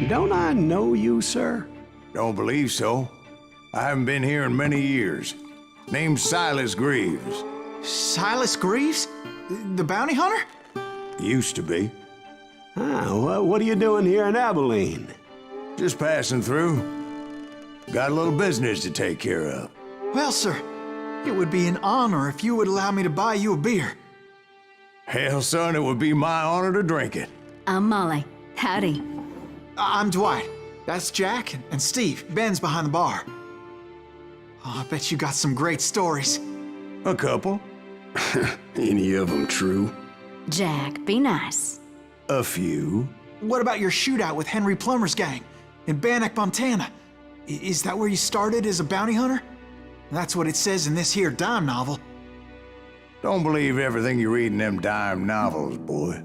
Don't I know you, sir? Don't believe so. I haven't been here in many years. Name's Silas Greaves. Silas Greaves? The bounty hunter? Used to be. Well, what are you doing here in Abilene? Just passing through. Got a little business to take care of. Well, sir, it would be an honor if you would allow me to buy you a beer. Hell, son, it would be my honor to drink it. I'm Molly. Howdy. I'm Dwight. That's Jack and Steve. Ben's behind the bar. Oh, I bet you got some great stories. A couple. Any of them true? Jack, be nice. A few. What about your shootout with Henry Plummer's gang in Bannock, Montana? Is that where you started as a bounty hunter? That's what it says in this here dime novel. Don't believe everything you read in them dime novels, boy.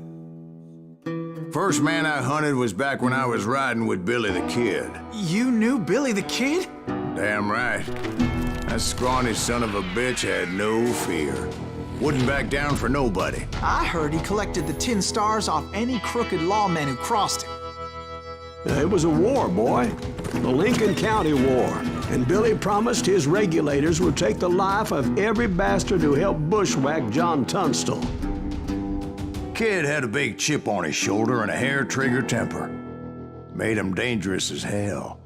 First man I hunted was back when I was riding with Billy the Kid. You knew Billy the Kid? Damn right. That scrawny son of a bitch had no fear. Wouldn't back down for nobody. I heard he collected the 10 stars off any crooked lawman who crossed him. It was a war, boy. The Lincoln County War. And Billy promised his regulators would take the life of every bastard who helped bushwhack John Tunstall. Kid had a big chip on his shoulder and a hair-trigger temper. Made him dangerous as hell.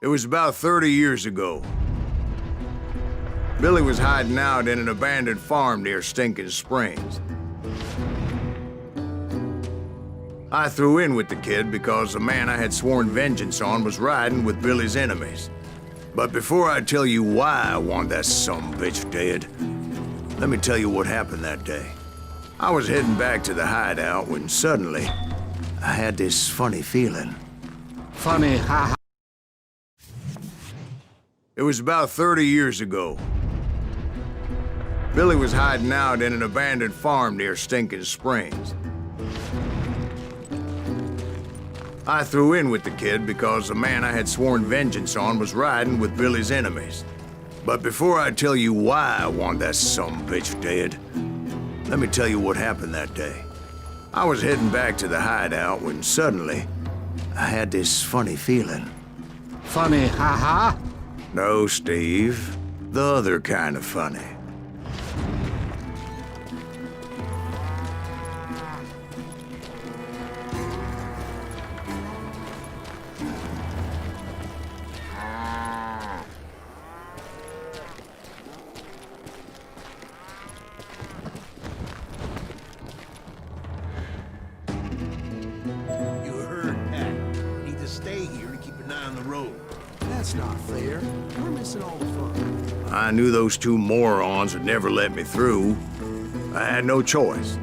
It was about 30 years ago. Billy was hiding out in an abandoned farm near Stinking Springs. I threw in with the kid because the man I had sworn vengeance on was riding with Billy's enemies. But before I tell you why I want that sumbitch dead, let me tell you what happened that day. I was heading back to the hideout when suddenly I had this funny feeling. Funny, ha ha. It was about 30 years ago. Billy was hiding out in an abandoned farm near Stinking Springs. I threw in with the kid because the man I had sworn vengeance on was riding with Billy's enemies. But before I tell you why I want that sumbitch dead, let me tell you what happened that day. I was heading back to the hideout when suddenly I had this funny feeling. Funny, ha ha. No, Steve. The other kind of funny. You heard, Pat. You need to stay here and keep an eye on the road. That's not fair. We're missing all the fun. I knew those two morons would never let me through. I had no choice.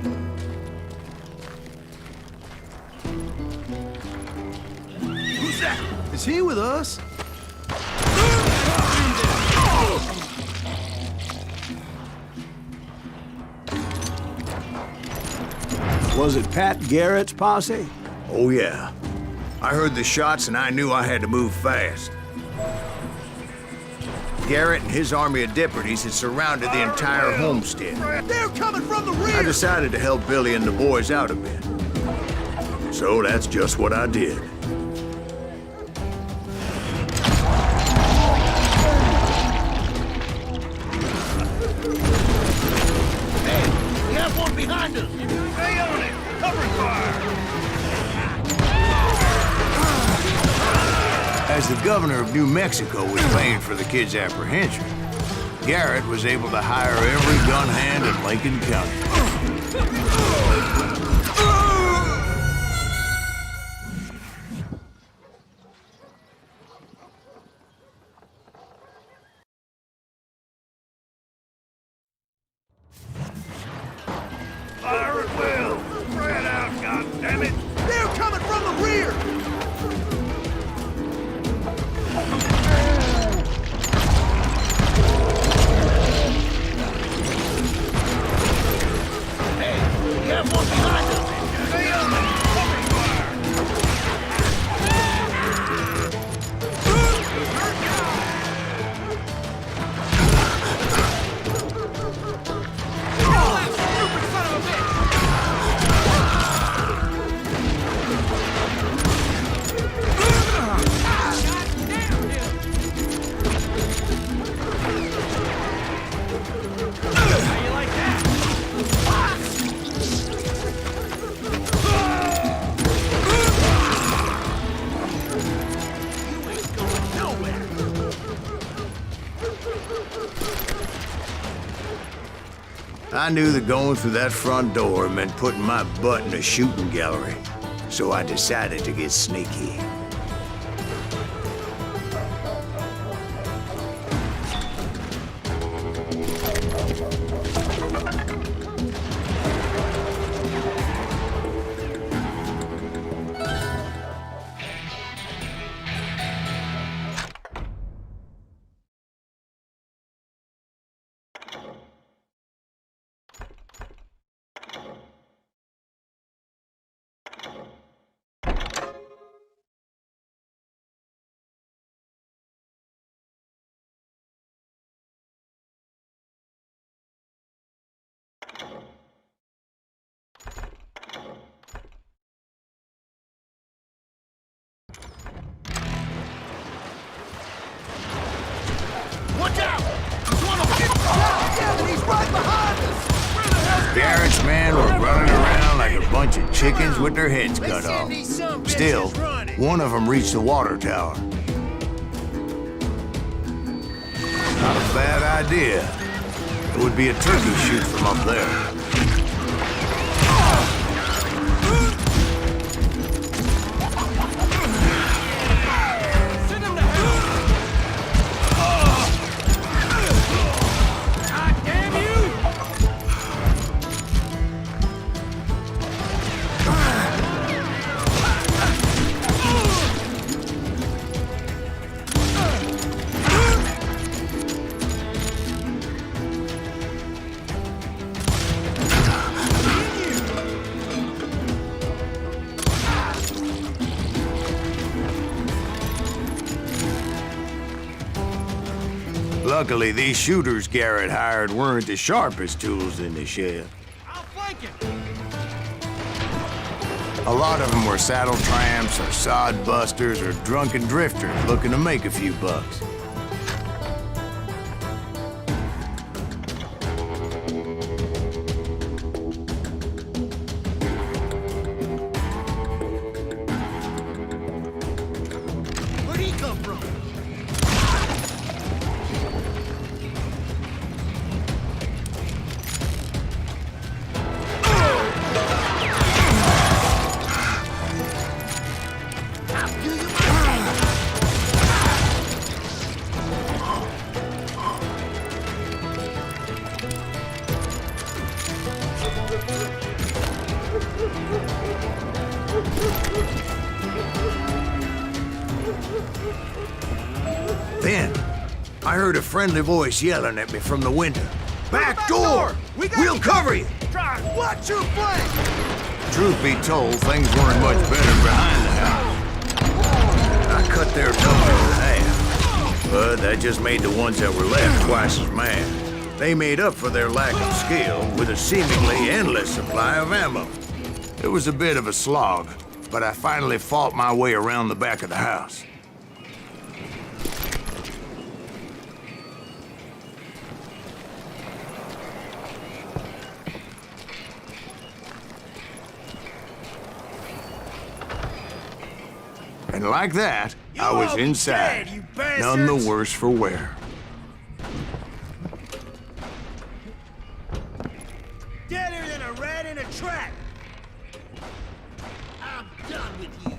Who's that? Is he with us? Was it Pat Garrett's posse? Oh, yeah. I heard the shots and I knew I had to move fast. Garrett and his army of deputies had surrounded the entire homestead. They're coming from the rear! I decided to help Billy and the boys out a bit. So that's just what I did. Hey, we have one behind us! Stay on it! Cover fire! As the governor of New Mexico was paying for the kid's apprehension, Garrett was able to hire every gun hand in Lincoln County. Fire at will! Spread out, goddammit! They're coming from the rear! I knew that going through that front door meant putting my butt in a shooting gallery, so I decided to get sneaky. Watch out! There's one of them! Yeah, he's right behind us! Where the hell's Garrett's men were running around like a bunch of chickens with their heads cut off. Still, one of them reached the water tower. Not a bad idea. It would be a turkey shoot from up there. Luckily, these shooters Garrett hired weren't the sharpest tools in the shed. I'll flank him! A lot of them were saddle tramps or sod busters or drunken drifters looking to make a few bucks. Where'd he come from? Then, I heard a friendly voice yelling at me from the window. Back door! We'll cover you! Try, watch your flank! Truth be told, things weren't much better behind the house. I cut their company in half, but that just made the ones that were left twice as mad. They made up for their lack of skill with a seemingly endless supply of ammo. It was a bit of a slog, but I finally fought my way around the back of the house. And like that, I was inside, none the worse for wear. Deader than a rat in a trap! I'm done with you!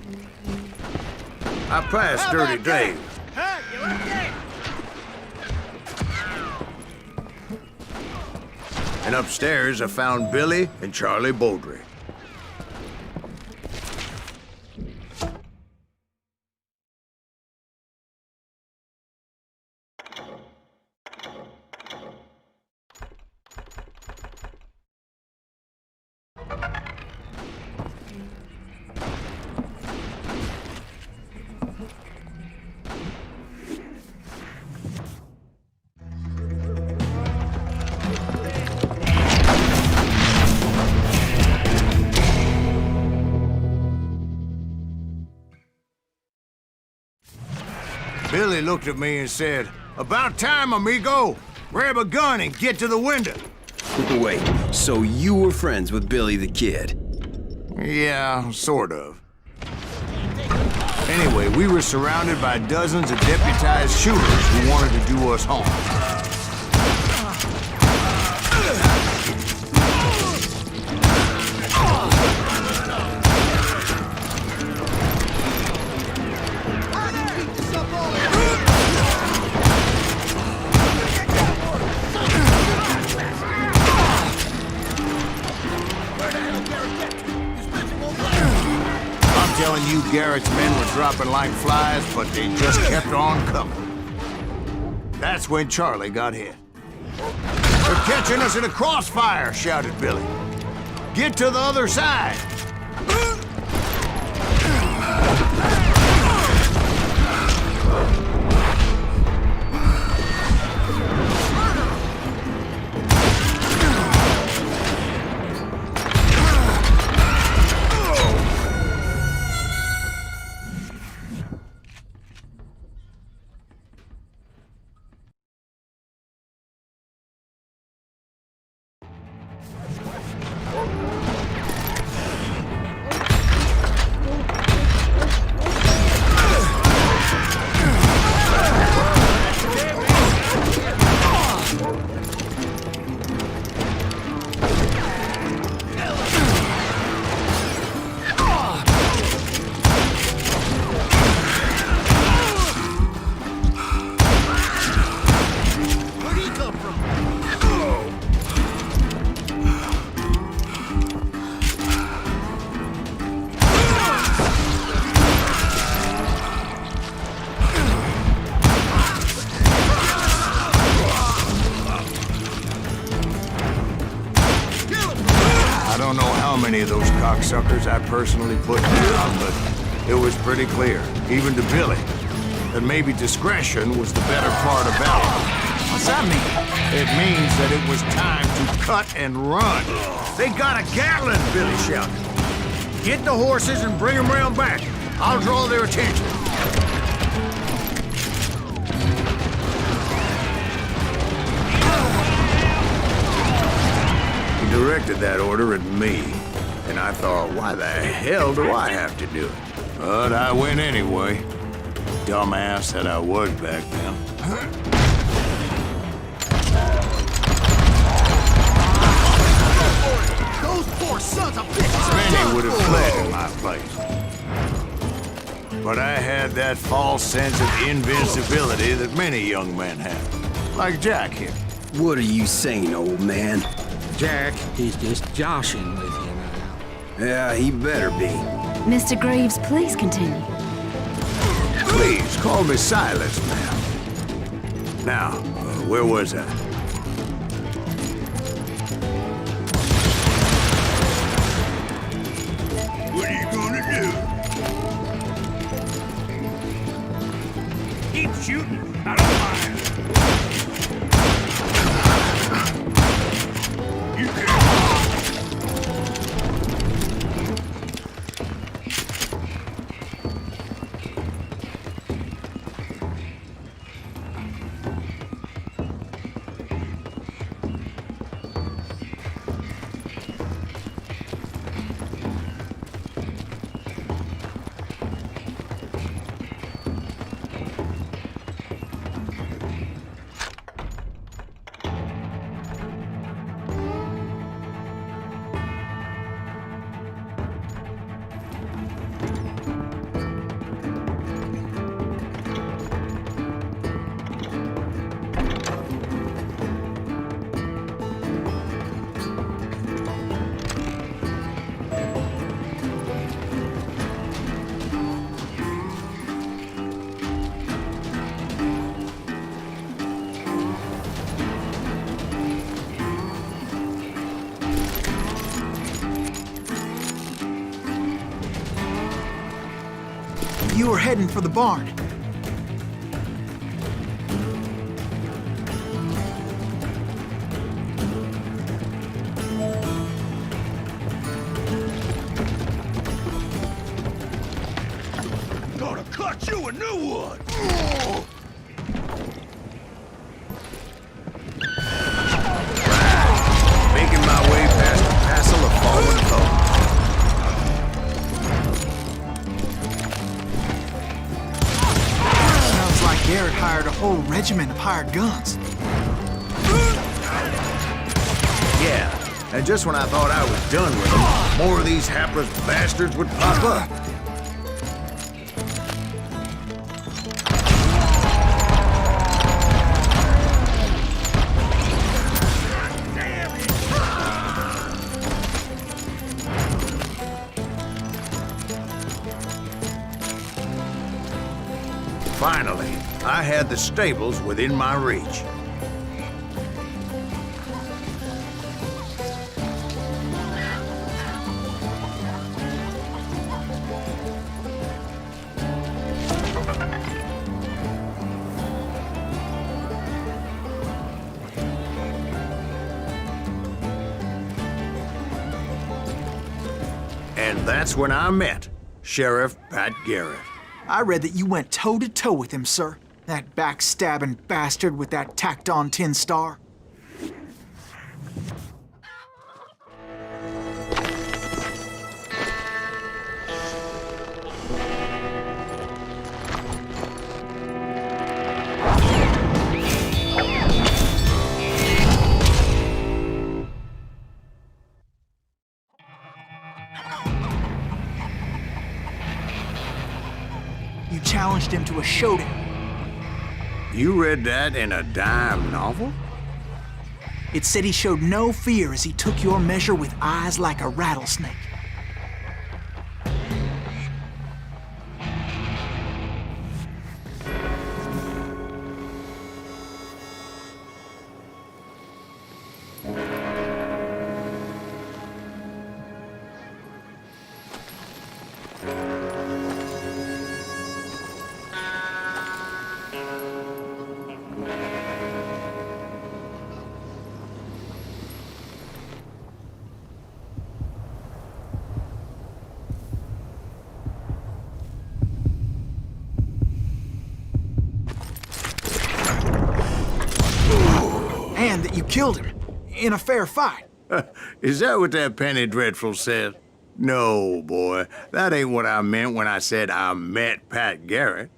I passed Dirty Dave. Huh? You like that? And upstairs, I found Billy and Charlie Beaudry. Billy looked at me and said, "About time, amigo. Grab a gun and get to the window." Wait, so you were friends with Billy the Kid? Yeah, sort of. Anyway, we were surrounded by dozens of deputized shooters who wanted to do us harm. Garrett's men were dropping like flies, but they just kept on coming. That's when Charlie got hit. "They're catching us in a crossfire," shouted Billy. "Get to the other side!" Where'd he come from? I don't know how many of those cocksuckers I personally put down, but it was pretty clear, even to Billy, that maybe discretion was the better part of valor. What's that mean? It means that it was time to cut and run. "They got a Gatling!" Billy shouted. "Get the horses and bring them round back. I'll draw their attention." He directed that order at me, and I thought, why the hell do I have to do it? But I went anyway. Dumbass that I was back then. Those poor sons of bitches! Many would have fled in my place. But I had that false sense of invincibility that many young men have. Like Jack here. What are you saying, old man? Jack, he's just joshing with you now. Yeah, he better be. Mr. Greaves, please continue. Please, call me Silas now. Now, where was I? What are you gonna do? Keep shooting. I don't mind. You can. You were heading for the barn. Gonna cut you a new one. Making my way past the castle of fallen foes. Sounds like Garrett hired a whole regiment of hired guns. Yeah, and just when I thought I was done with them, more of these hapless bastards would pop up. Finally, I had the stables within my reach. And that's when I met Sheriff Pat Garrett. I read that you went toe-to-toe with him, sir. That backstabbing bastard with that tacked-on tin star. You challenged him to a showdown. You read that in a dime novel? It said he showed no fear as he took your measure with eyes like a rattlesnake. And that you killed him in a fair fight. Is that what that Penny Dreadful said? No, boy. That ain't what I meant when I said I met Pat Garrett.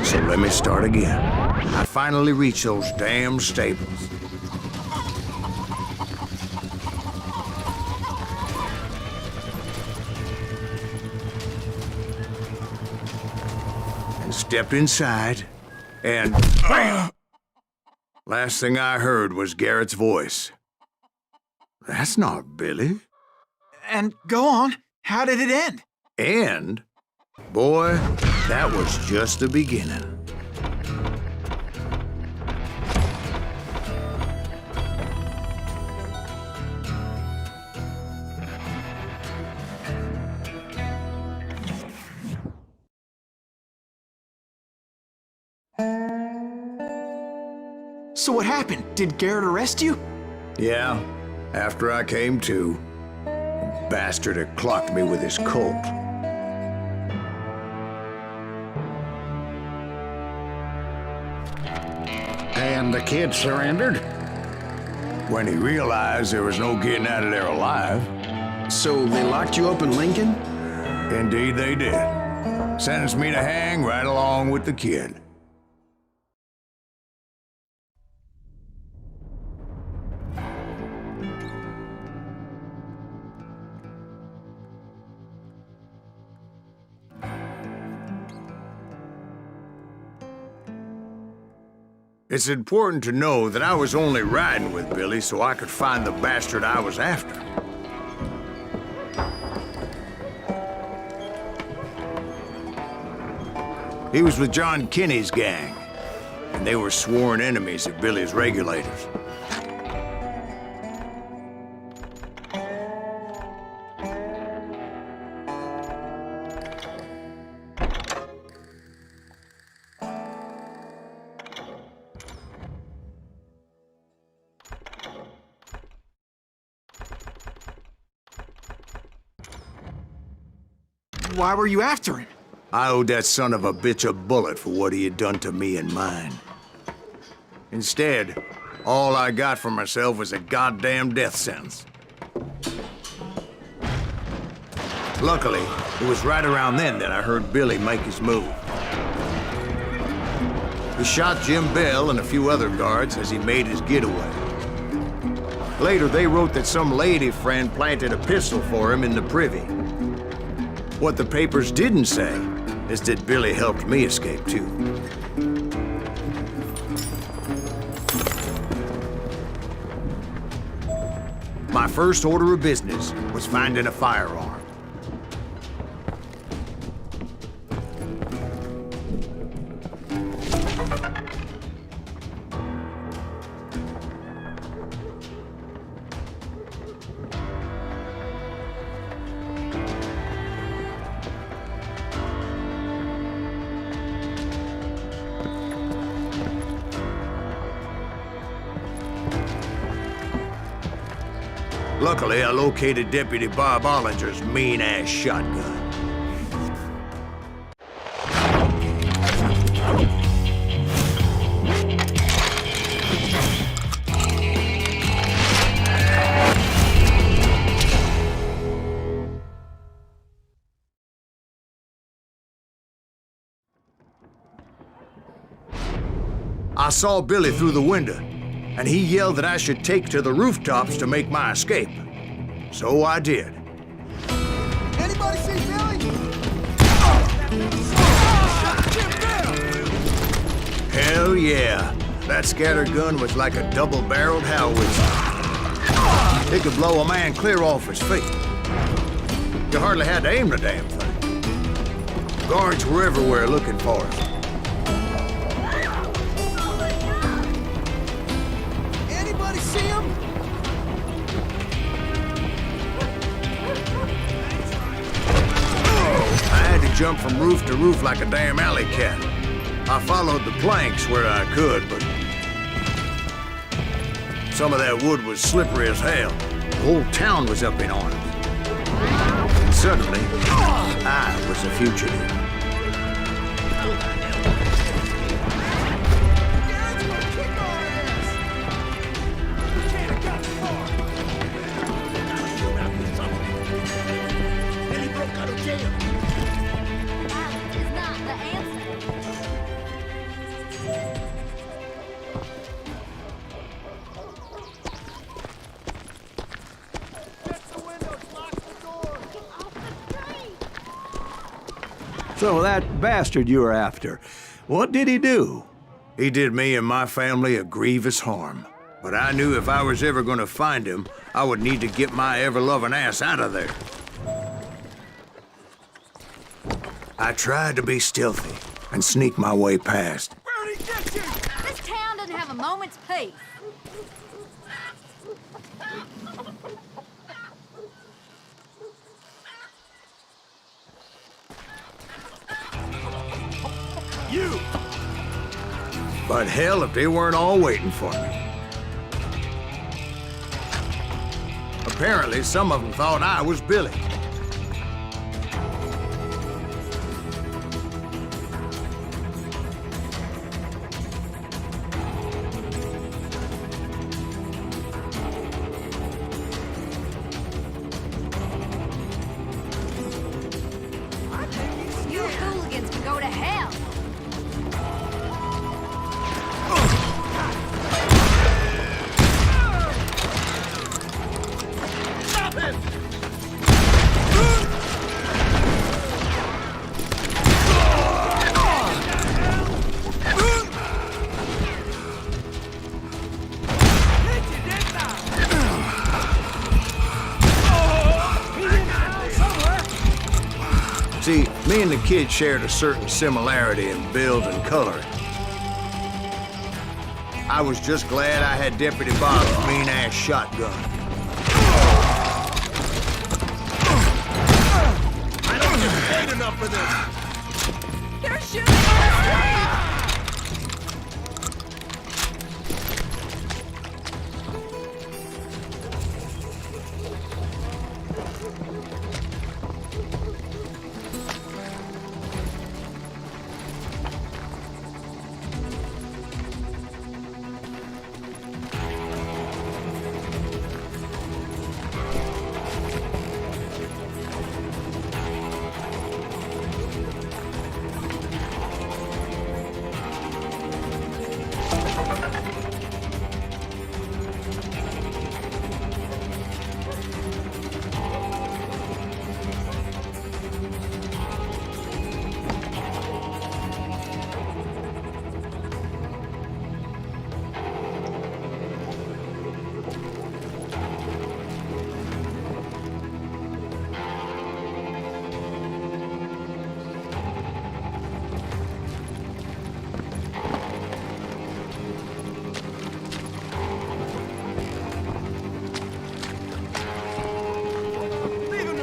So let me start again. I finally reached those damn stables. And stepped inside, and bam! Last thing I heard was Garrett's voice. That's not Billy. And go on, how did it end? And, boy, that was just the beginning. So what happened? Did Garrett arrest you? Yeah, after I came to, the bastard had clocked me with his Colt. And the kid surrendered? When he realized there was no getting out of there alive. So they locked you up in Lincoln? Indeed they did. Sentenced me to hang right along with the kid. It's important to know that I was only riding with Billy so I could find the bastard I was after. He was with John Kinney's gang, and they were sworn enemies of Billy's regulators. Why were you after him? I owed that son of a bitch a bullet for what he had done to me and mine. Instead, all I got for myself was a goddamn death sentence. Luckily, it was right around then that I heard Billy make his move. He shot Jim Bell and a few other guards as he made his getaway. Later, they wrote that some lady friend planted a pistol for him in the privy. What the papers didn't say is that Billy helped me escape, too. My first order of business was finding a firearm. Luckily, I located Deputy Bob Ollinger's mean-ass shotgun. I saw Billy through the window, and he yelled that I should take to the rooftops to make my escape. So I did. Anybody see Billy? Hell yeah. That scattergun was like a double-barreled howitzer. It could blow a man clear off his feet. You hardly had to aim the damn thing. Guards were everywhere looking for us. Anybody see him? I had to jump from roof to roof like a damn alley cat. I followed the planks where I could, but some of that wood was slippery as hell. The whole town was up in arms. And suddenly, I was a fugitive. Dad's gonna kick our ass! We can't have got far. And he broke out of jail. Violence is not the answer. Check the windows, lock the door. Off the street! So that bastard you were after, what did he do? He did me and my family a grievous harm. But I knew if I was ever gonna find him, I would need to get my ever-loving ass out of there. I tried to be stealthy and sneak my way past. Where'd he get you? This town doesn't have a moment's peace. You! But hell, if they weren't all waiting for me. Apparently, some of them thought I was Billy. You hooligans can go to hell. Stop him! See, me and the kid shared a certain similarity in build and color. I was just glad I had Deputy Bob's mean-ass shotgun. I don't get paid enough for this! They're shooting on the street!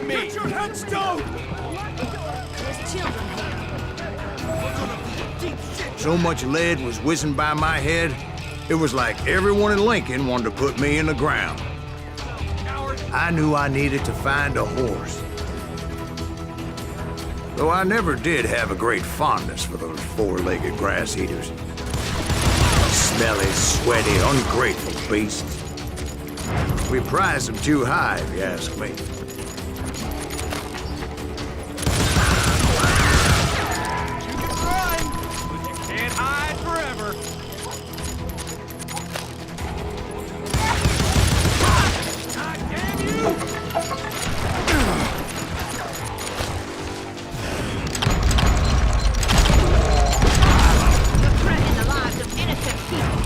Get your headstone! There's children here. So much lead was whizzing by my head, it was like everyone in Lincoln wanted to put me in the ground. I knew I needed to find a horse. Though I never did have a great fondness for those four-legged grass eaters. Smelly, sweaty, ungrateful beasts. We prize them too high, if you ask me. Can't hide forever. God damn you! You're threatening the lives of innocent people.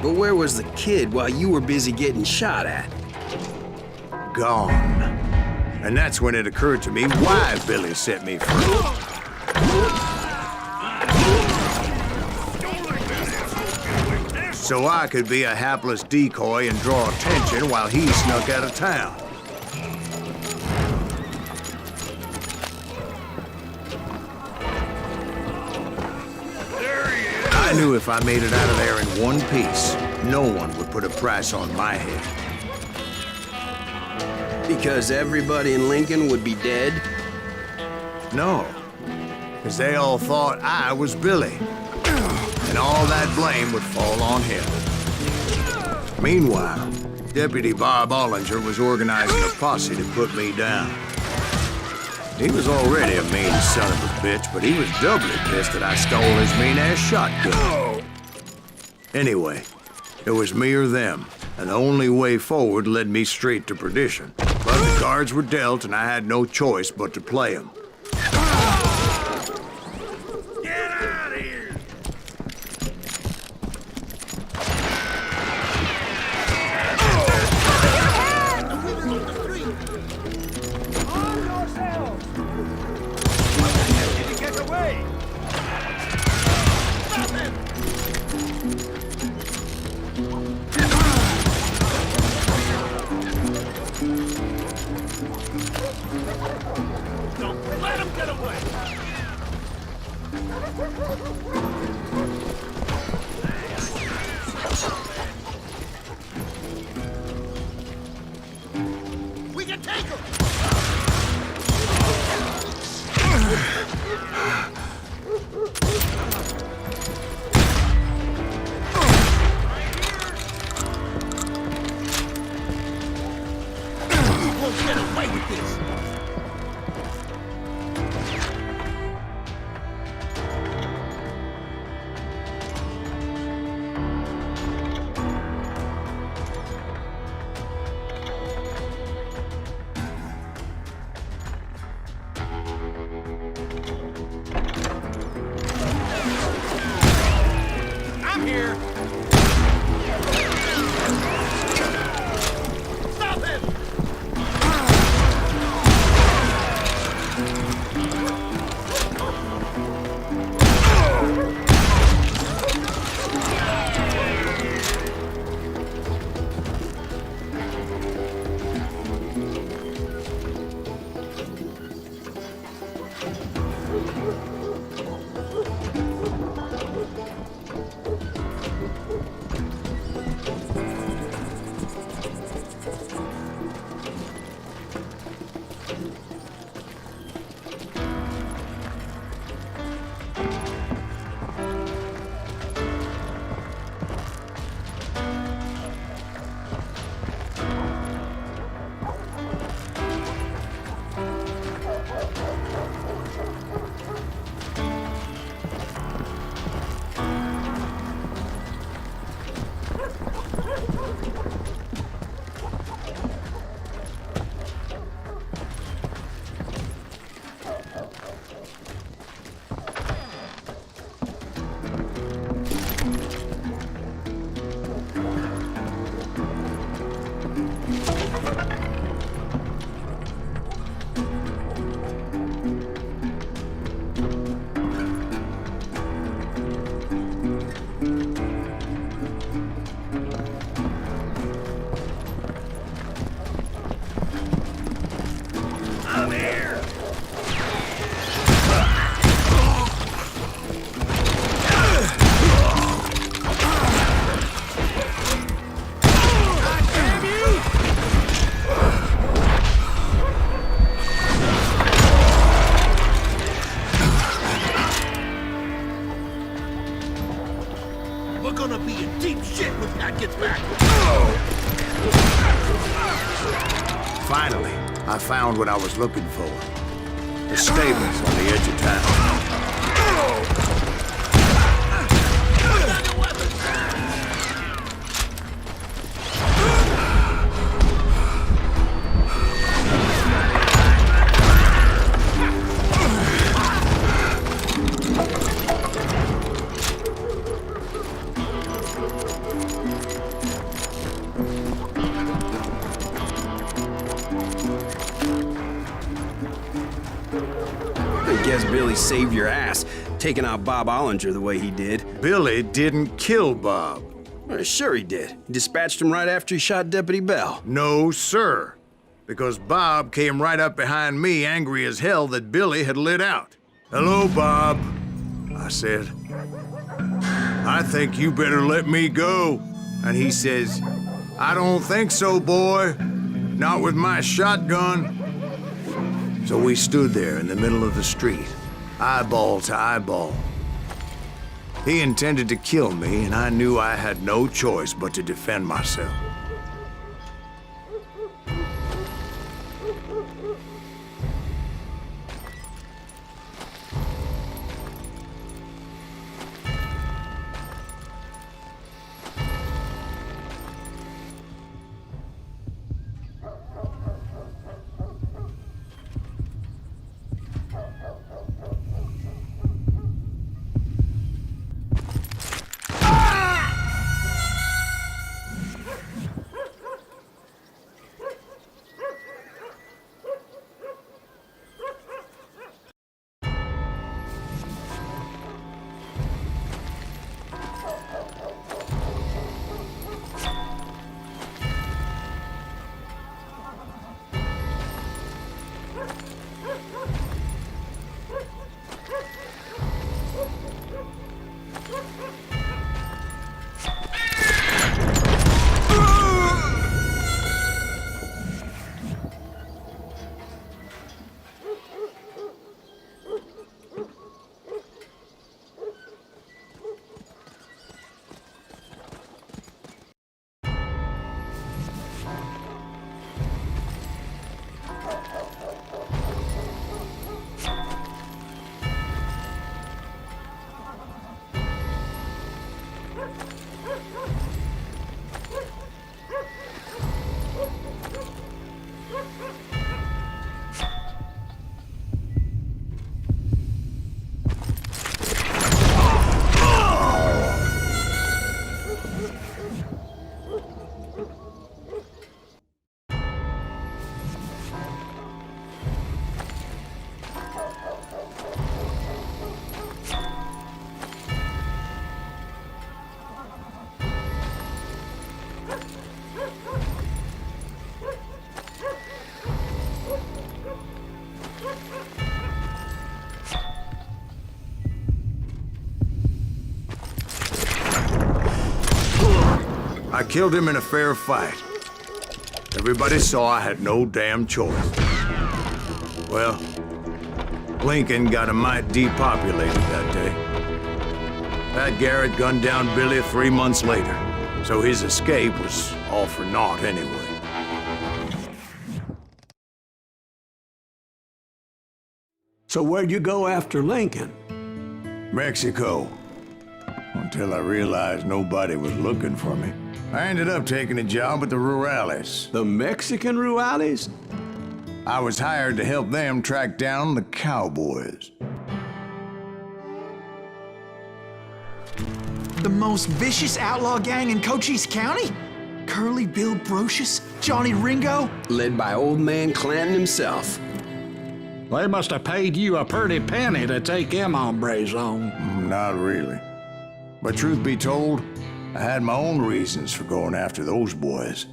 But where was the kid while you were busy getting shot at? Gone. And that's when it occurred to me why Billy set me free. So I could be a hapless decoy and draw attention while he snuck out of town. I knew if I made it out of there in one piece, no one would put a price on my head. Because everybody in Lincoln would be dead? No, because they all thought I was Billy. And all that blame would fall on him. Meanwhile, Deputy Bob Ollinger was organizing a posse to put me down. He was already a mean son of a bitch, but he was doubly pissed that I stole his mean-ass shotgun. Anyway, it was me or them, and the only way forward led me straight to perdition. But the cards were dealt, and I had no choice but to play them. Get out of here! Arm yourselves! Did he get away? Stop him! Don't let him get away! We can take him! You won't get away with this! I'm here! Stop him! guy gets back. Finally, I found what I was looking for. The stables on the edge of town. I guess Billy saved your ass, taking out Bob Ollinger the way he did. Billy didn't kill Bob. Well, sure he did. He dispatched him right after he shot Deputy Bell. No, sir. Because Bob came right up behind me, angry as hell that Billy had lit out. "Hello, Bob," I said. "I think you better let me go." And he says, "I don't think so, boy. Not with my shotgun." So we stood there in the middle of the street, eyeball to eyeball. He intended to kill me, and I knew I had no choice but to defend myself. I killed him in a fair fight. Everybody saw I had no damn choice. Well, Lincoln got a mite depopulated that day. Pat Garrett gunned down Billy 3 months later, so his escape was all for naught anyway. So where'd you go after Lincoln? Mexico. Until I realized nobody was looking for me. I ended up taking a job at the Rurales. The Mexican Rurales? I was hired to help them track down the cowboys. The most vicious outlaw gang in Cochise County? Curly Bill Brocious? Johnny Ringo? Led by old man Clanton himself. They must have paid you a pretty penny to take them hombres on. Not really. But truth be told, I had my own reasons for going after those boys.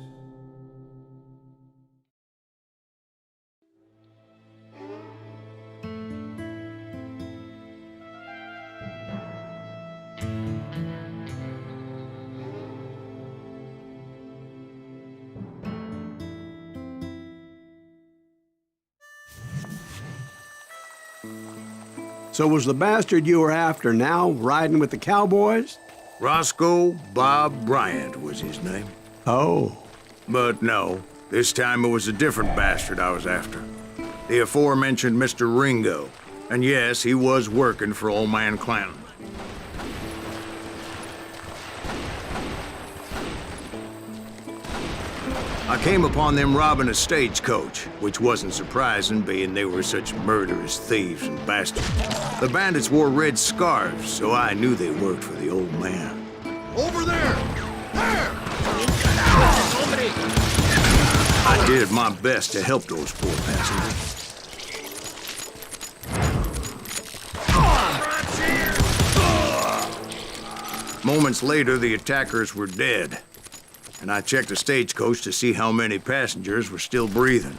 So was the bastard you were after now riding with the cowboys? Roscoe Bob Bryant was his name. Oh, But no, this time it was a different bastard I was after. The aforementioned Mr. Ringo. And yes, he was working for old man Clanton. I came upon them robbing a stagecoach, which wasn't surprising, being they were such murderous thieves and bastards. The bandits wore red scarves, so I knew they worked for the old man. Over there! There! I did my best to help those poor passengers. Moments later, the attackers were dead, and I checked the stagecoach to see how many passengers were still breathing.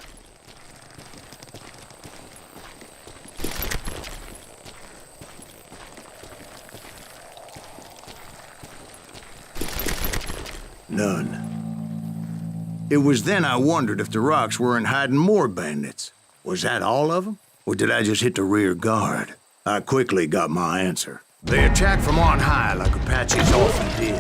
None. It was then I wondered if the rocks weren't hiding more bandits. Was that all of them? Or did I just hit the rear guard? I quickly got my answer. They attacked from on high like Apaches often did.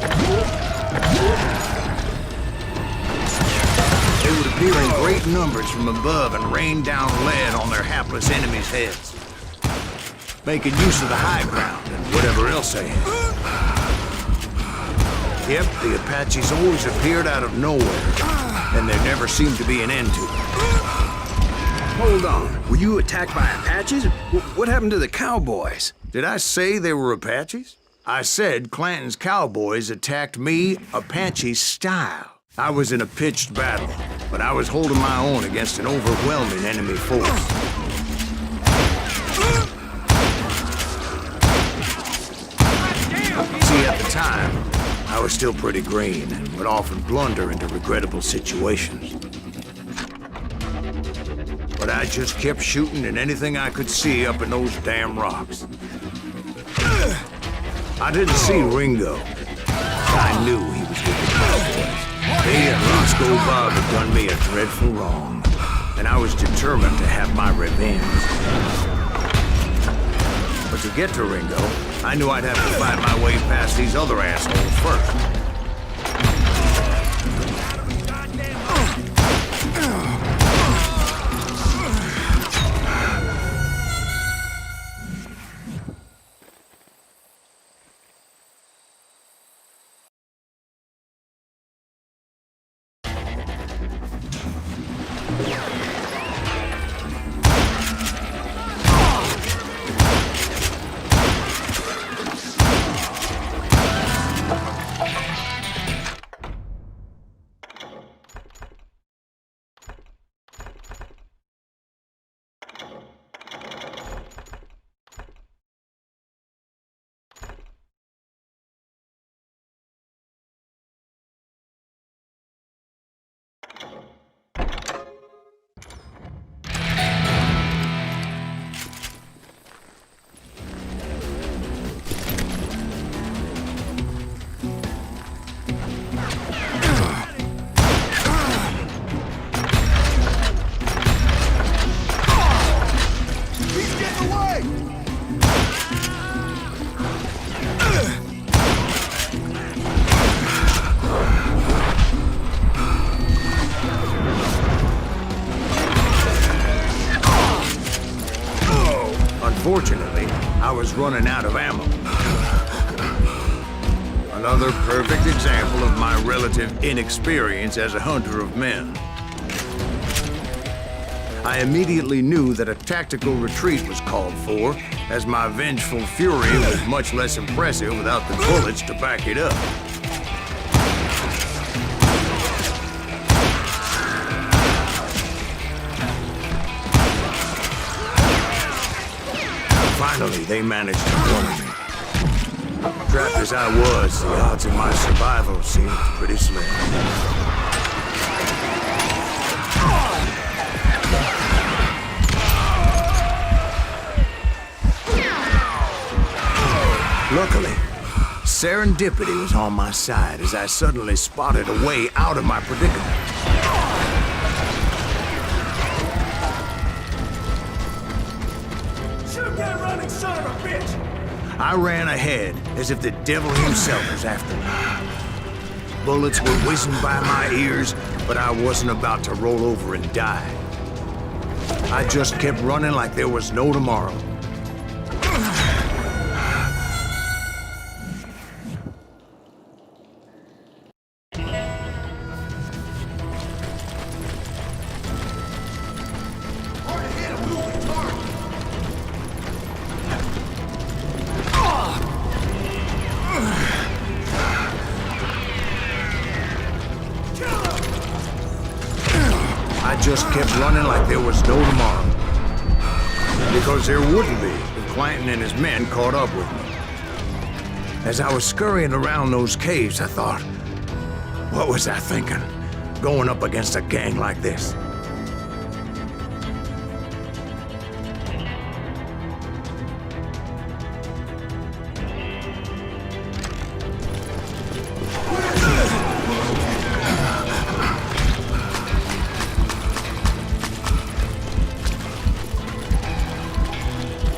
They would appear in great numbers from above and rain down lead on their hapless enemies' heads, making use of the high ground and whatever else they had. Yep, the Apaches always appeared out of nowhere, and there never seemed to be an end to it. Hold on. Were you attacked by Apaches? What happened to the cowboys? Did I say they were Apaches? I said Clanton's cowboys attacked me Apache style. I was in a pitched battle, but I was holding my own against an overwhelming enemy force. See, at the time, I was still pretty green and would often blunder into regrettable situations. But I just kept shooting at anything I could see up in those damn rocks. I didn't see Ringo. I knew he was with the cowboys. They and Roscoe Bob had done me a dreadful wrong, and I was determined to have my revenge. But to get to Ringo, I knew I'd have to fight my way past these other assholes first. Unfortunately, I was running out of ammo. Another perfect example of my relative inexperience as a hunter of men. I immediately knew that a tactical retreat was called for, as my vengeful fury was much less impressive without the bullets to back it up. Finally, they managed to corner me. Trapped as I was, the odds of my survival seemed pretty slim. Luckily, serendipity was on my side as I suddenly spotted a way out of my predicament. Shoot that running son of a bitch! I ran ahead as if the devil himself was after me. Bullets were whizzing by my ears, but I wasn't about to roll over and die. I just kept running like there was no tomorrow. I just kept running like there was no tomorrow. Because there wouldn't be if Clanton and his men caught up with me. As I was scurrying around those caves, I thought, what was I thinking? Going up against a gang like this?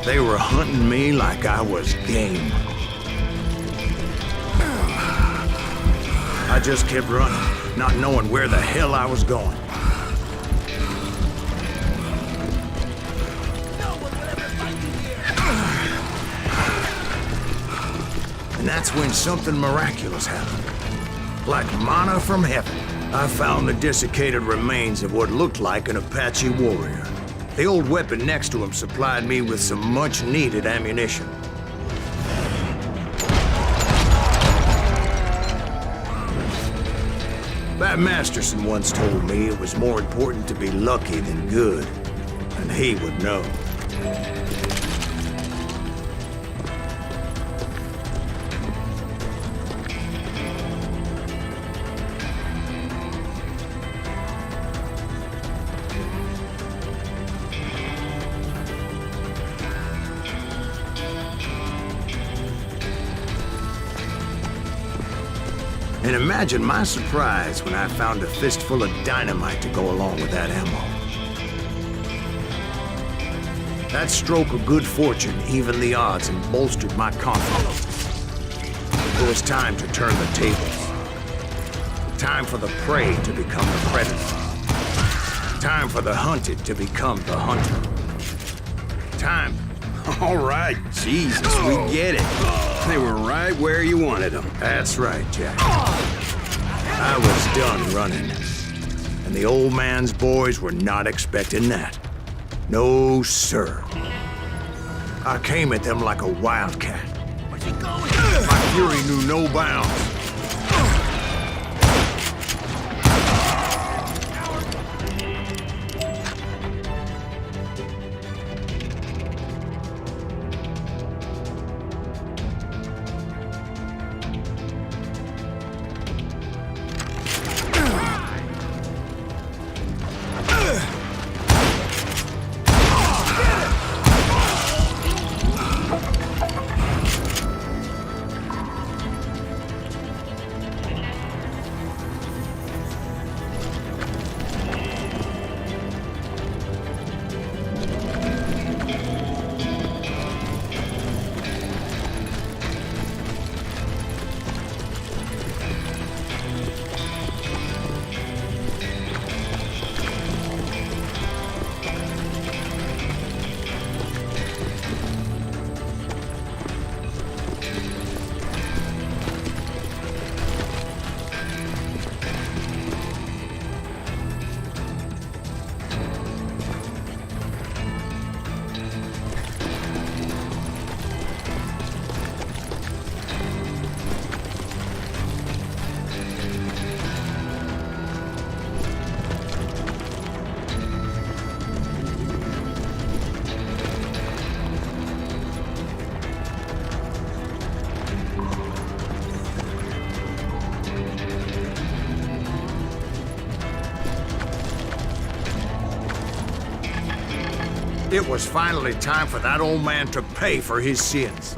They were hunting me like I was game. I just kept running, not knowing where the hell I was going. And that's when something miraculous happened. Like manna from heaven, I found the desiccated remains of what looked like an Apache warrior. The old weapon next to him supplied me with some much-needed ammunition. Bat Masterson once told me it was more important to be lucky than good, and he would know. And imagine my surprise when I found a fistful of dynamite to go along with that ammo. That stroke of good fortune evened the odds and bolstered my confidence. It was time to turn the tables. Time for the prey to become the predator. Time for the hunted to become the hunter. Time. All right, Jesus, we get it. They were right where you wanted them. That's right, Jack. I was done running. And the old man's boys were not expecting that. No, sir. I came at them like a wildcat. Where's he going? My fury knew no bounds. It was finally time for that old man to pay for his sins.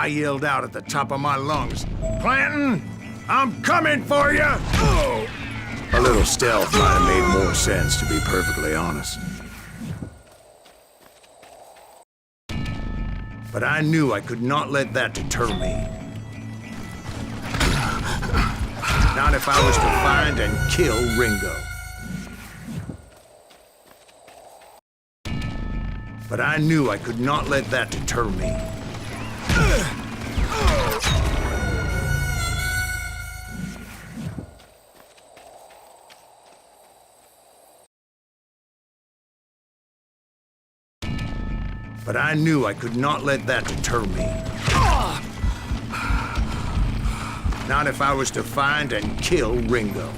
I yelled out at the top of my lungs, "Clanton, I'm coming for you!" A little stealth might have made more sense, to be perfectly honest. But I knew I could not let that deter me. Not if I was to find and kill Ringo. But I knew I could not let that deter me. But I knew I could not let that deter me. Not if I was to find and kill Ringo.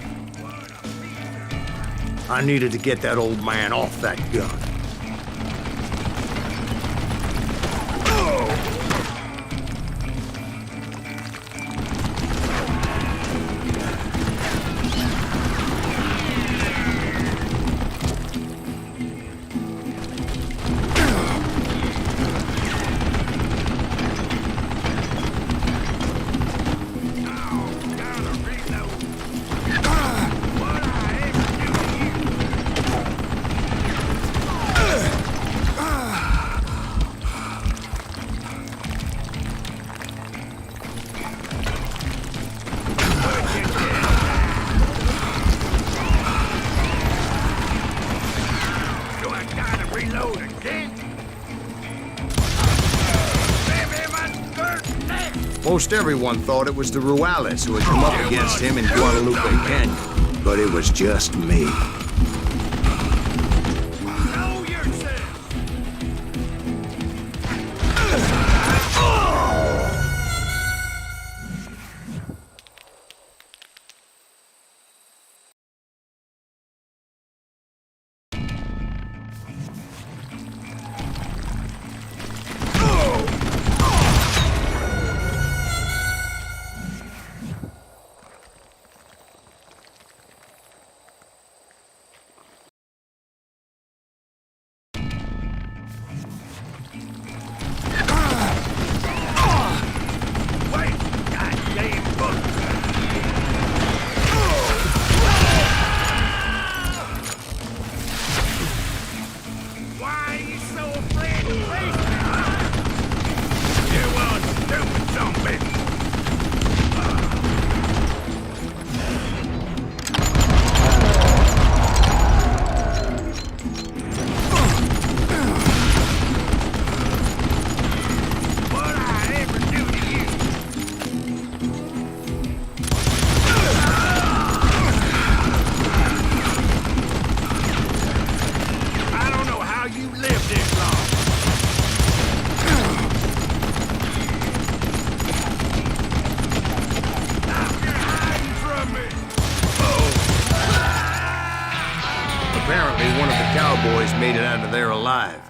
I needed to get that old man off that gun. Most everyone thought it was the Ruales who had come up against him in Guadalupe Canyon, but it was just me. Know yourself! Apparently, one of the cowboys made it out of there alive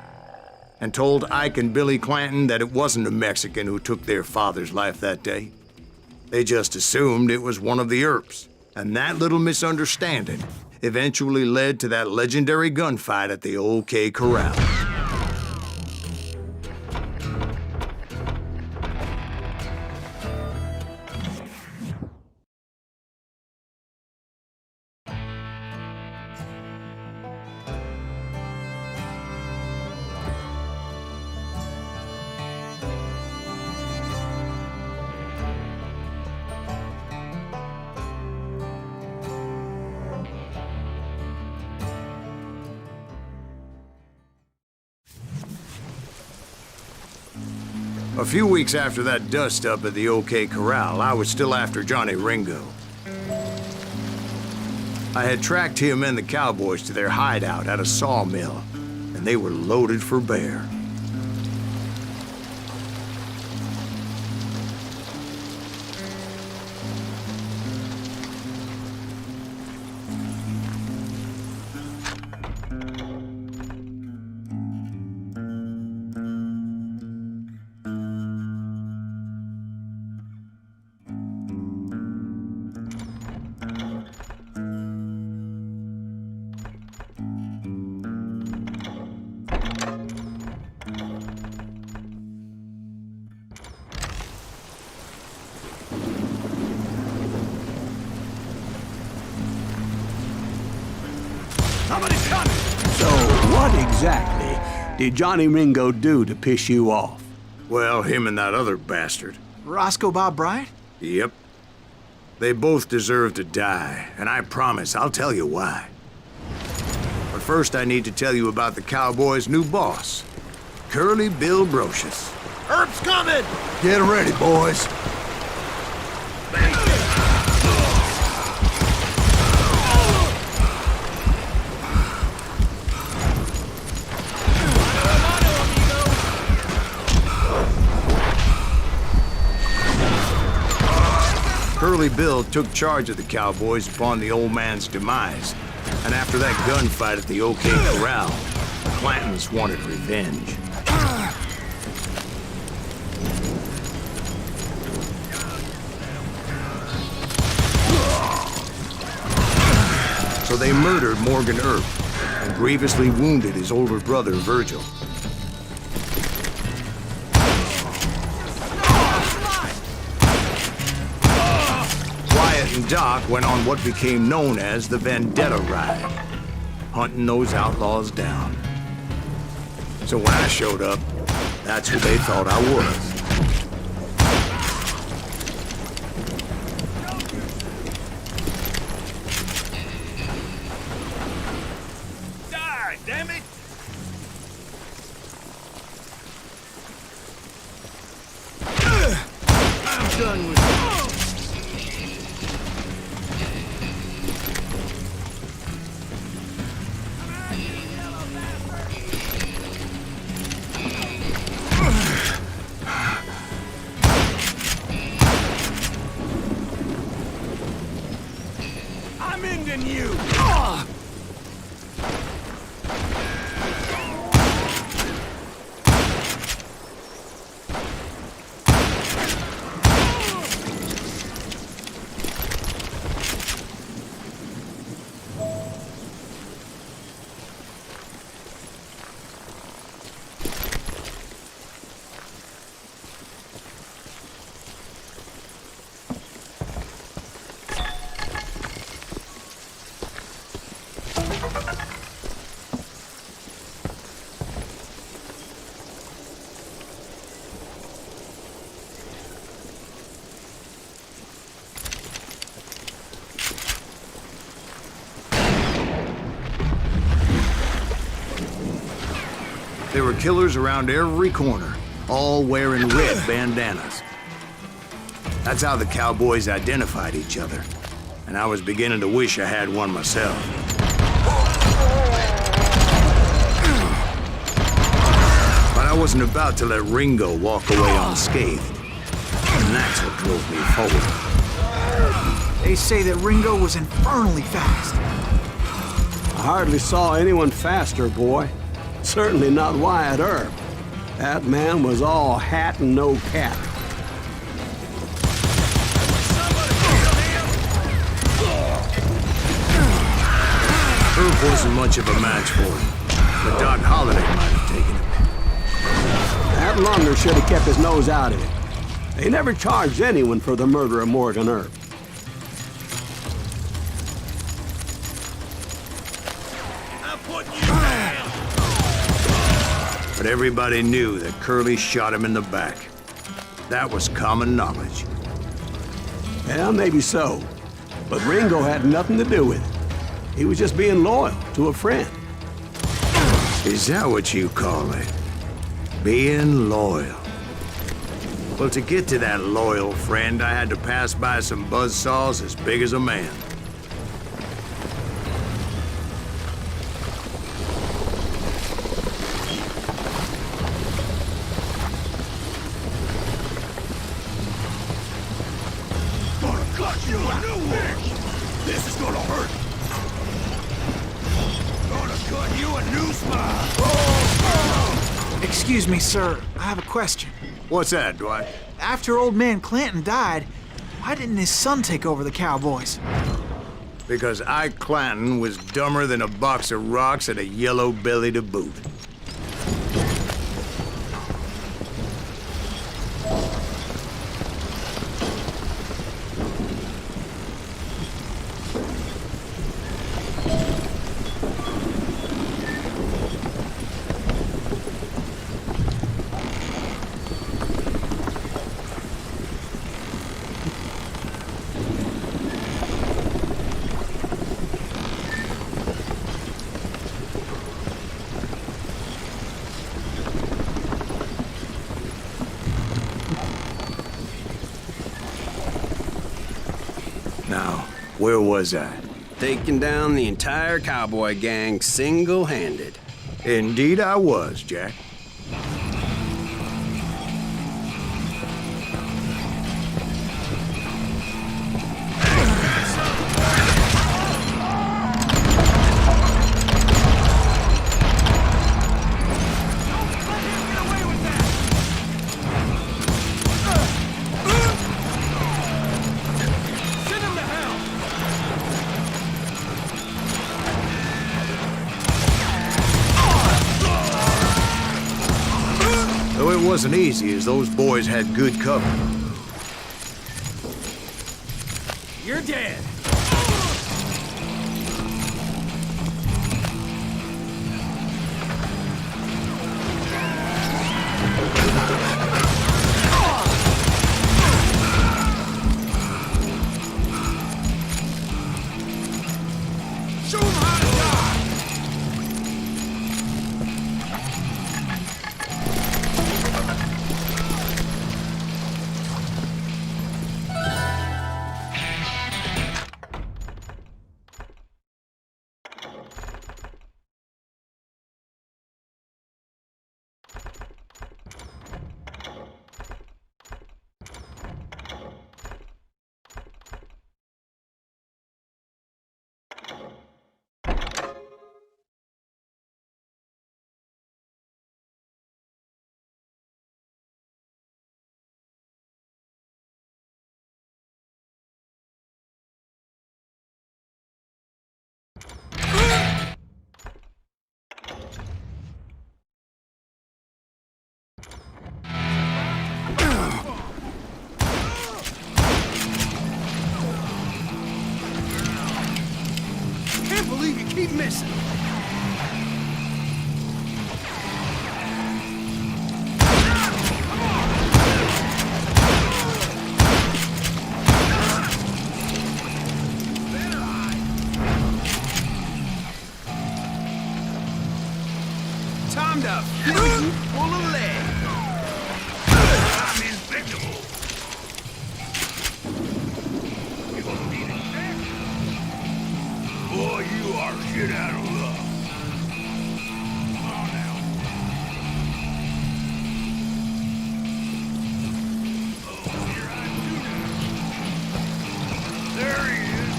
and told Ike and Billy Clanton that it wasn't a Mexican who took their father's life that day. They just assumed it was one of the Earps, and that little misunderstanding eventually led to that legendary gunfight at the OK Corral. A few weeks after that dust-up at the OK Corral, I was still after Johnny Ringo. I had tracked him and the cowboys to their hideout at a sawmill, and they were loaded for bear. Somebody's coming! So, what exactly did Johnny Ringo do to piss you off? Well, him and that other bastard. Roscoe Bob Bryant? Yep. They both deserve to die, and I promise I'll tell you why. But first I need to tell you about the Cowboys' new boss, Curly Bill Brocious. Herb's coming! Get ready, boys. Curly Bill took charge of the Cowboys upon the old man's demise. And after that gunfight at the OK Corral, the Clantons wanted revenge. So they murdered Morgan Earp and grievously wounded his older brother, Virgil. Wyatt and Doc went on what became known as the Vendetta Ride, hunting those outlaws down. So when I showed up, that's who they thought I was. Die, damn it! I'm done with you. I'm ending you! There were killers around every corner, all wearing red bandanas. That's how the Cowboys identified each other, and I was beginning to wish I had one myself. But I wasn't about to let Ringo walk away unscathed, and that's what drove me forward. They say that Ringo was infernally fast. I hardly saw anyone faster, boy. Certainly not Wyatt Earp. That man was all hat and no cap. Earp wasn't much of a match for him, but Doc Holliday might have taken him. That Lunger should have kept his nose out of it. They never charged anyone for the murder of Morgan Earp. I'm putting you down! But everybody knew that Curly shot him in the back. That was common knowledge. Yeah, maybe so. But Ringo had nothing to do with it. He was just being loyal to a friend. Is that what you call it? Being loyal? Well, to get to that loyal friend, I had to pass by some buzzsaws as big as a man. Gonna cut you a new one! This is gonna hurt! Gonna cut you a new smile! Excuse me, sir. I have a question. What's that, Dwight? After old man Clanton died, why didn't his son take over the Cowboys? Because Ike Clanton was dumber than a box of rocks and a yellow belly to boot. Now, where was I? Taking down the entire cowboy gang single-handed. Indeed I was, Jack. Though it wasn't easy, as those boys had good cover. You're dead. Show 'em how to die. Can't believe you keep missing. Time to fill you full of lead. I'm invincible. You gonna need it back? Boy, you are shit out of luck. Come on now. Oh, here I do now. There he is.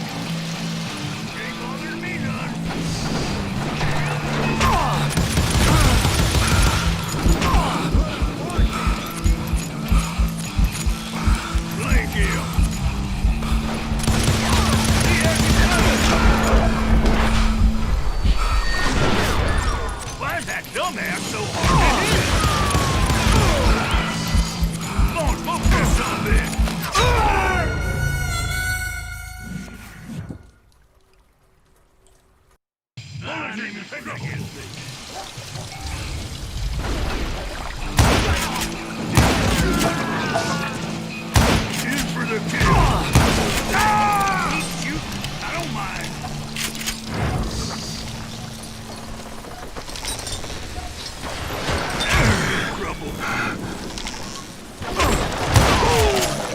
Ain't bothered me none. Blink him. Why is that dumbass so hard to hit? Come on, smoke this son of a bitch. I didn't even think against me. In for the kill. Keep shooting. I don't mind.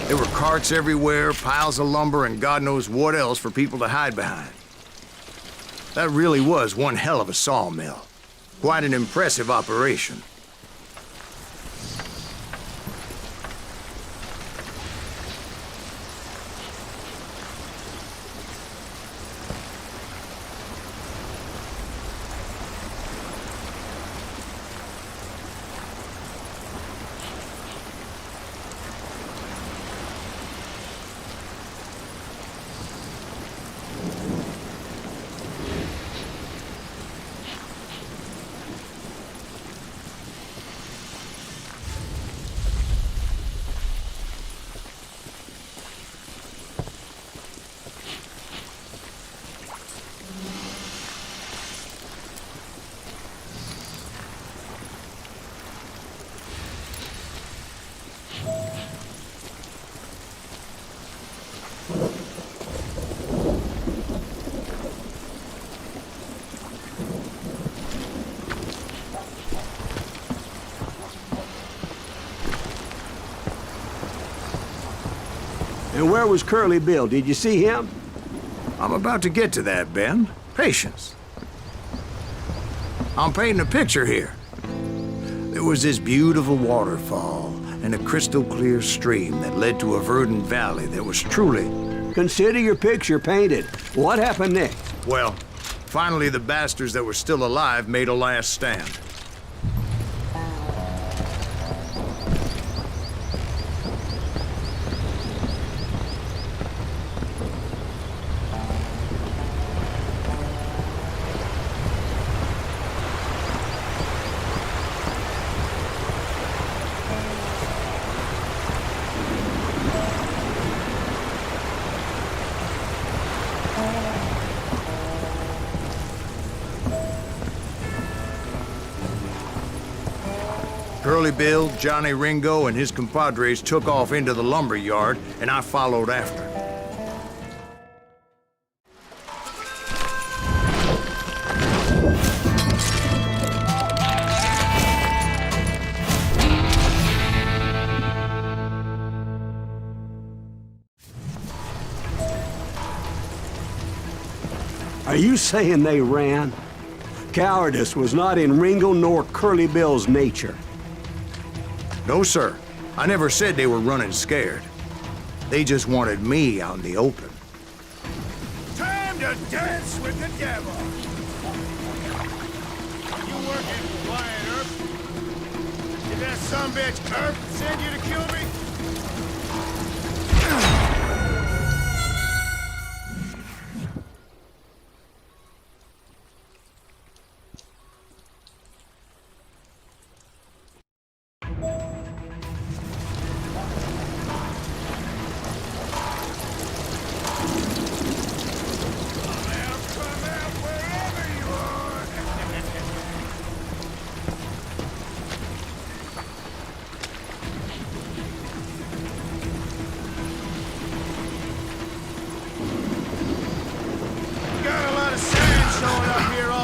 There were carts everywhere, piles of lumber, and God knows what else for people to hide behind. That really was one hell of a sawmill. Quite an impressive operation. And where was Curly Bill? Did you see him? I'm about to get to that, Ben. Patience. I'm painting a picture here. There was this beautiful waterfall and a crystal clear stream that led to a verdant valley that was truly... Consider your picture painted. What happened next? Well, finally the bastards that were still alive made a last stand. Curly Bill, Johnny Ringo, and his compadres took off into the lumber yard, and I followed after. Are you saying they ran? Cowardice was not in Ringo nor Curly Bill's nature. No, sir. I never said they were running scared. They just wanted me out in the open. Time to dance with the devil! You working for Wyatt Earp? Did that sumbitch Earp send you to kill me?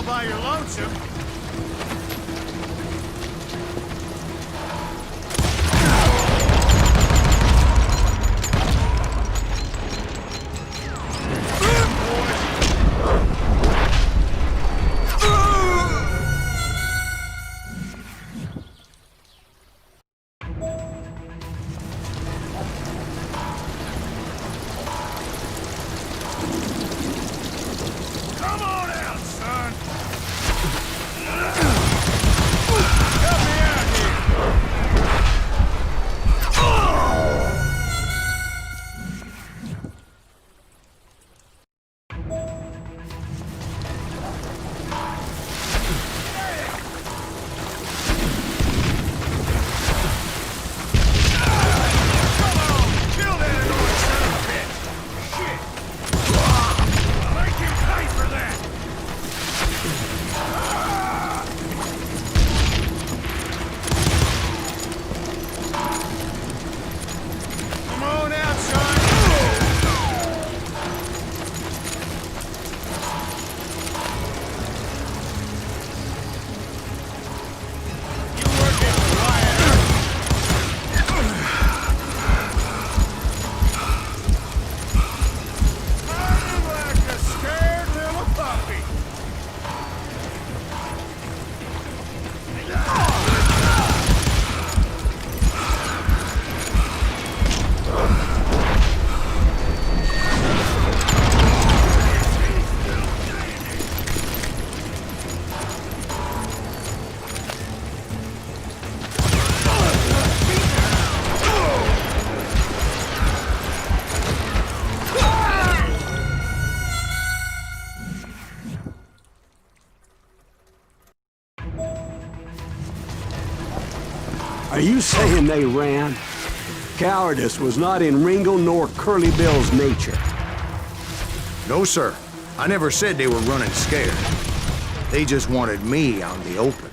By your lonesome. Come on out, son! Help me out here! Come on! Kill that annoying son of a bitch! Shit! I'll make you pay for that! Come on out, son! You working for Wyatt Earp? I'm like a scared little puppy. Are you saying they ran? Cowardice was not in Ringo nor Curly Bill's nature. No, sir. I never said they were running scared. They just wanted me out in the open.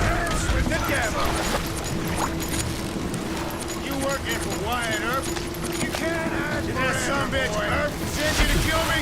Dance with the devil. You working for Wyatt Earp? You can't hide. Did that sumbitch Earp send you to kill me?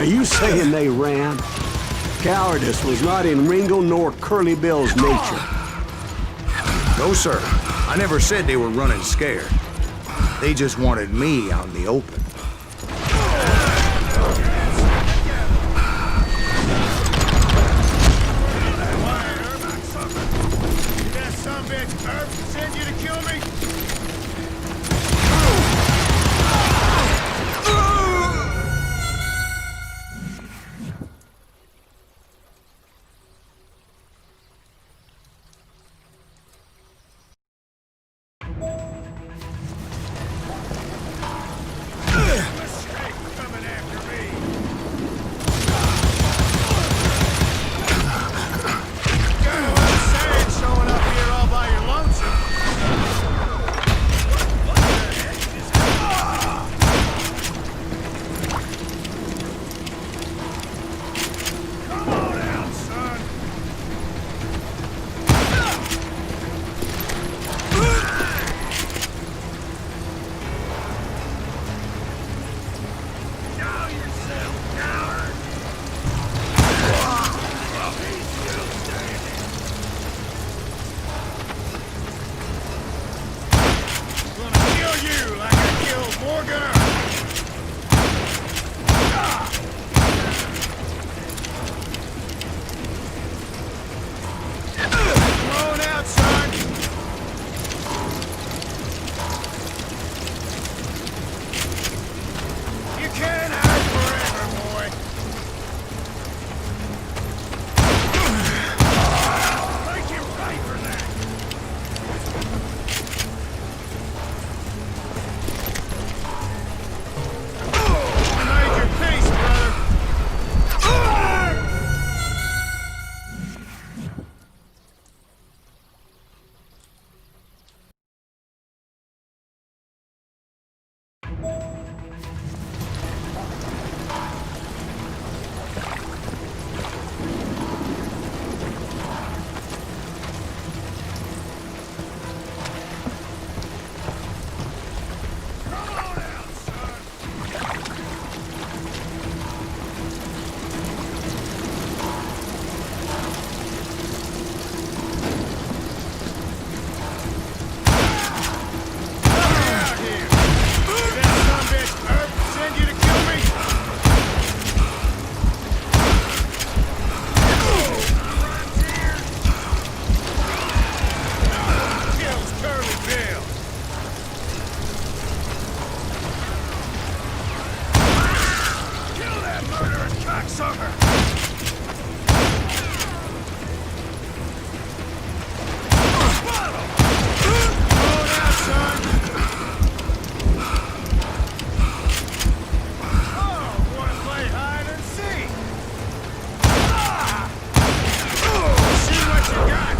you saying they ran? Cowardice was not in Ringo nor Curly Bill's nature. No, sir. I never said they were running scared. They just wanted me out in the open. That sumbitch Earth send you to kill me? Coming after me. Got a sad showing up here all by your lonesome. What the heck is Come on out, son. Show yourself, coward! He's still standing. Gonna kill you like I killed Morgan. Come on out, son. You can't hide forever, boy. Make him pay for that. You made your peace, brother. Come on out, son. Get out here. Did that sumbitch Earth send you to kill me? Kills Curly Bill. Kill that murderous cocksucker! Come on out, son! Oh, wanna play hide and seek? See what you got!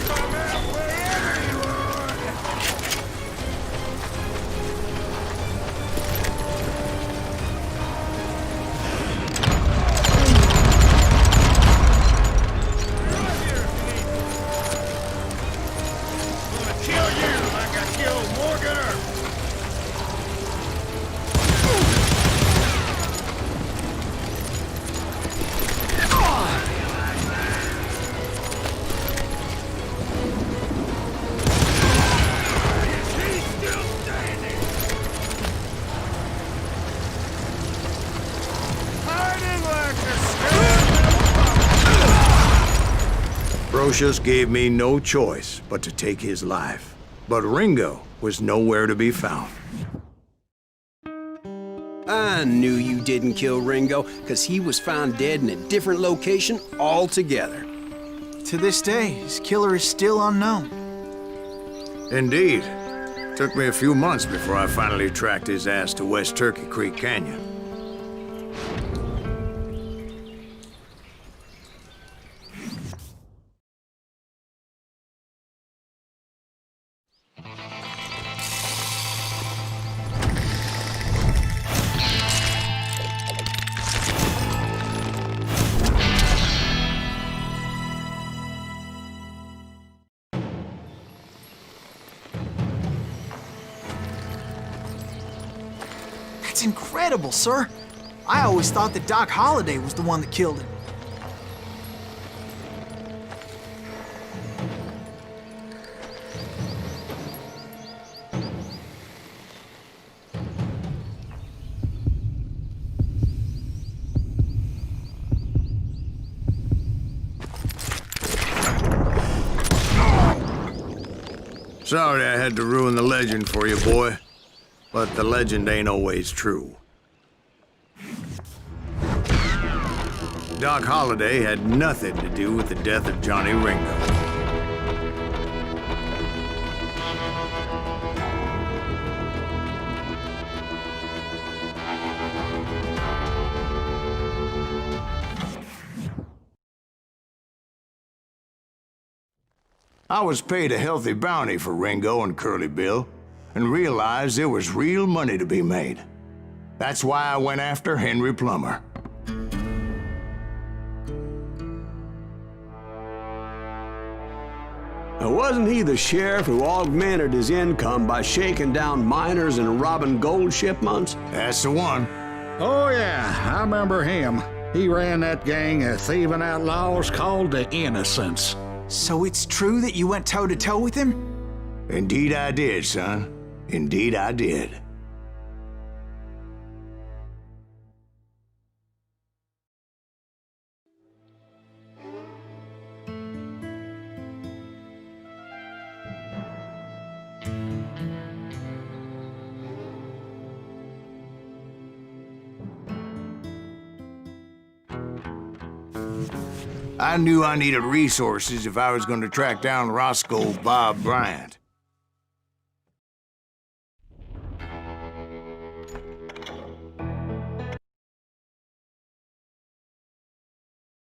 Come out wherever you are! Right here, Pete. Gonna kill you like I killed Morgan Earth. Is he still standing? Hiding like a scared Brocious gave me no choice but to take his life. But Ringo was nowhere to be found. I knew you didn't kill Ringo, because he was found dead in a different location altogether. To this day, his killer is still unknown. Indeed. Took me a few months before I finally tracked his ass to West Turkey Creek Canyon. That's incredible, sir. I always thought that Doc Holliday was the one that killed him. Sorry I had to ruin the legend for you, boy. But the legend ain't always true. Doc Holliday had nothing to do with the death of Johnny Ringo. I was paid a healthy bounty for Ringo and Curly Bill, and realized there was real money to be made. That's why I went after Henry Plummer. Wasn't he the sheriff who augmented his income by shaking down miners and robbing gold shipments? That's the one. Oh, yeah, I remember him. He ran that gang of thieving outlaws called the Innocents. So it's true that you went toe-to-toe with him? Indeed I did, son. Indeed I did. I knew I needed resources if I was going to track down Roscoe Bob Bryant.